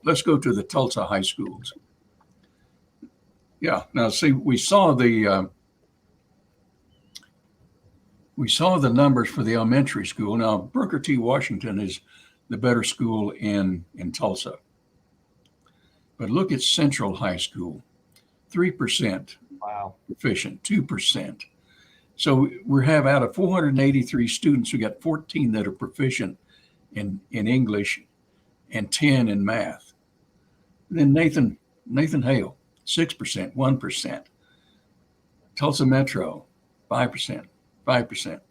let's go to the Tulsa high schools. Yeah. Now, see, we saw the numbers for the elementary school. Now, Booker T. Washington is the better school in Tulsa. But look at Central High School, 3%. Wow. Proficient, 2%. So we have out of 483 students, we got 14 that are proficient in English and 10 in math. Then Nathan Hale, 6%, 1%. Tulsa Metro, 5%.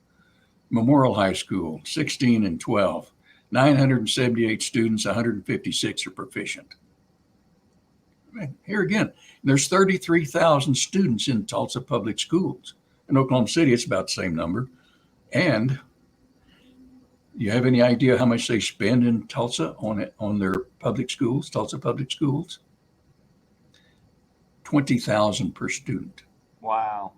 Memorial High School, 16 and 12. 978 students, 156 are proficient. Here again, there's 33,000 students in Tulsa public schools. In Oklahoma City, it's about the same number. And you have any idea how much they spend in Tulsa on their public schools, Tulsa public schools? $20,000 per student. Wow.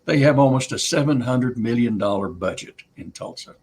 They have almost a $700 million budget in Tulsa.